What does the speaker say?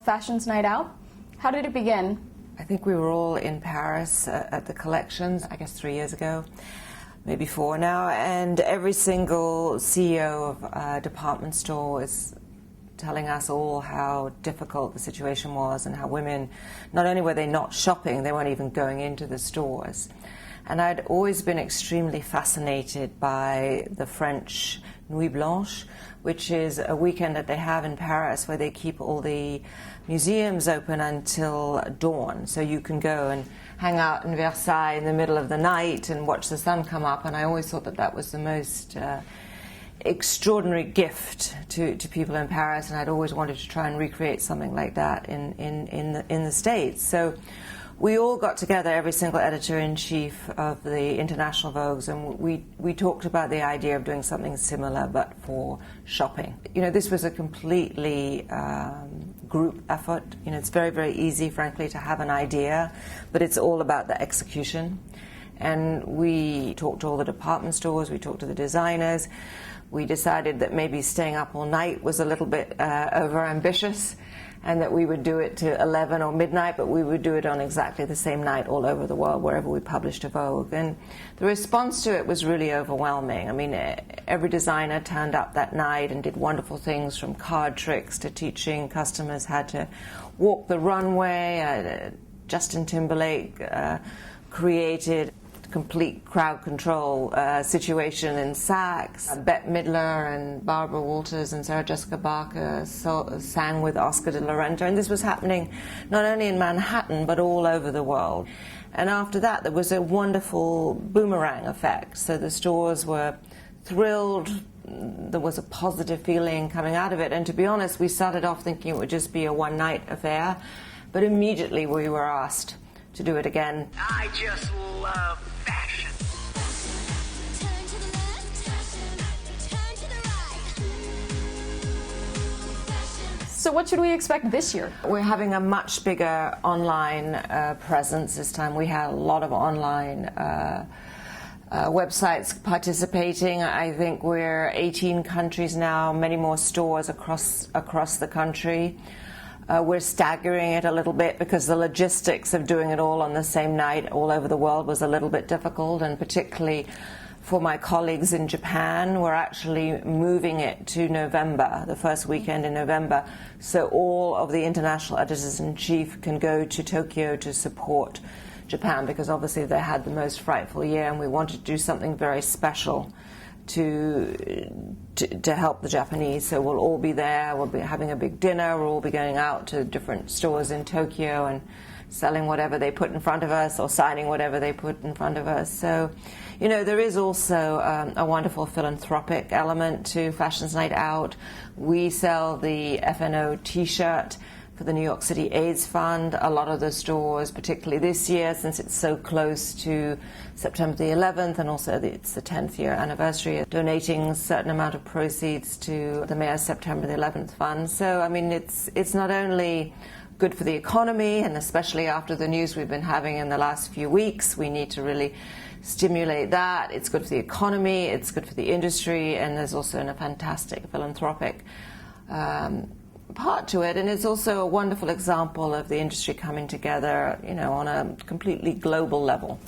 Fashions Night Out. How did it begin? I think we were all in Paris at the collections, I guess 3 years ago, maybe 4 now, and every single CEO of a department store is telling us all how difficult the situation was and how women, not only were they not shopping, they weren't even going into the stores. And I'd always been extremely fascinated by the French Nuit Blanche, which is a weekend that they have in Paris where they keep all the museums open until dawn. So you can go and hang out in Versailles in the middle of the night and watch the sun come up. And I always thought that that was the most extraordinary gift to people in Paris, and I'd always wanted to try and recreate something like that in the States. So we all got together, every single editor-in-chief of the International Vogues, and we talked about the idea of doing something similar but for shopping. You know, this was a completely group effort. You know, it's very, very easy, frankly, to have an idea, but it's all about the execution. And we talked to all the department stores, we talked to the designers. We decided that maybe staying up all night was a little bit over-ambitious, and that we would do it to 11 or midnight, but we would do it on exactly the same night all over the world, wherever we published a Vogue. And the response to it was really overwhelming. I mean, every designer turned up that night and did wonderful things, from card tricks to teaching customers how to walk the runway. Justin Timberlake created complete crowd control situation in Saks. Bette Midler and Barbara Walters and Sarah Jessica Parker sang with Oscar de la Renta, and this was happening not only in Manhattan but all over the world. And after that there was a wonderful boomerang effect, so the stores were thrilled, there was a positive feeling coming out of it, and to be honest, we started off thinking it would just be a one-night affair, but immediately we were asked to do it again. I just love fashion. Turn to the left, turn to the right. So what should we expect this year? We're having a much bigger online presence this time. We had a lot of online websites participating. I think we're 18 countries now, many more stores across the country. We're staggering it a little bit because the logistics of doing it all on the same night all over the world was a little bit difficult, and particularly for my colleagues in Japan, we're actually moving it to November, the first weekend in November, so all of the international editors-in-chief can go to Tokyo to support Japan, because obviously they had the most frightful year, and we wanted to do something very special to help the Japanese. So we'll all be there, we'll be having a big dinner, we'll all be going out to different stores in Tokyo and selling whatever they put in front of us or signing whatever they put in front of us. So, you know, there is also a wonderful philanthropic element to Fashions Night Out. We sell the FNO t-shirt for the New York City AIDS Fund. A lot of the stores, particularly this year, since it's so close to September the 11th, and also it's the 10th year anniversary, donating a certain amount of proceeds to the Mayor's September the 11th Fund. So, I mean, it's not only good for the economy, and especially after the news we've been having in the last few weeks, we need to really stimulate that. It's good for the economy, it's good for the industry, and there's also a fantastic philanthropic part to it, and it's also a wonderful example of the industry coming together, you know, on a completely global level.